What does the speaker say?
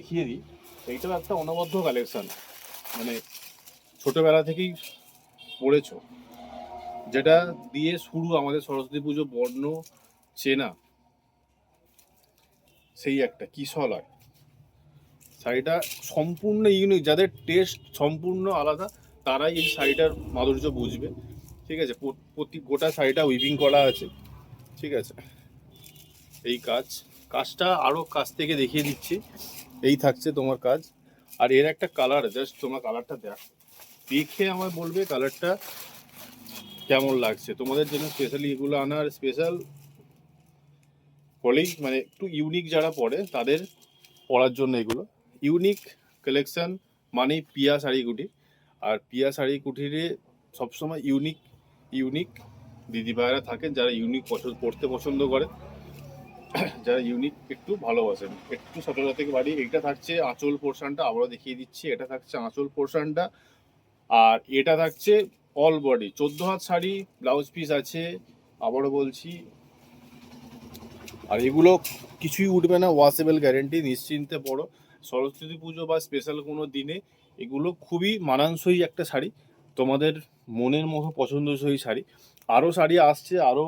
দেখিয়ে দিই। এইটাও একটা অনবদ্য কালেকশন, মানে ছোটবেলা থেকেই পড়েছো, যেটা দিয়ে শুরু আমাদের সরস্বতী পুজো বর্ণ চেনা, সেই একটা কিশলয় শাড়িটা সম্পূর্ণ ইউনিক। যাদের টেস্ট সম্পূর্ণ আলাদা তারাই এই শাড়িটার মাধুর্য বুঝবে। ঠিক আছে, প্রতি গোটা শাড়িটা উইভিং করা আছে। ঠিক আছে, এই কাজটা আরো কাছ থেকে দেখিয়ে দিচ্ছি। এই থাকছে তোমার কাজ। আর এর একটা কালার, জাস্ট তোমার কালারটা দেখে আমার বলবে কালারটা কেমন লাগছে। তোমাদের জন্য স্পেশালি এগুলো আনার স্পেশাল হলেই, মানে একটু ইউনিক যারা পড়ে তাদের পরার জন্য এগুলো ইউনিক কালেকশন। মানে পিয়া শাড়ি কুটির। আর পিয়া শাড়ি কুটিরে সবসময় ইউনিক ইউনিক দিদিভাইরা থাকেন, যারা ইউনিক পড়তে পছন্দ করে, যারা ইউনিক একটু ভালোবাসেন, একটু সচরাচর থেকে বাড়ি। এইটা থাকছে আঁচল পোর্শনটা, আবারও দেখিয়ে দিচ্ছি। এটা থাকছে আঁচল পোর্শনটা, আর এটা থাকছে অল বডি 14 হাত শাড়ি, ব্লাউজ পিস আছে, আবারও বলছি। আর এগুলো কিছুই উঠবে না, ওয়াশেবল গ্যারেন্টি, নিশ্চিন্তে পড়ো। সরস্বতী পুজো বা স্পেশাল কোনো দিনে এগুলো খুবই মানানসই একটা শাড়ি, তোমাদের মনের মতো পছন্দসই শাড়ি। আরও শাড়ি আসছে, আরও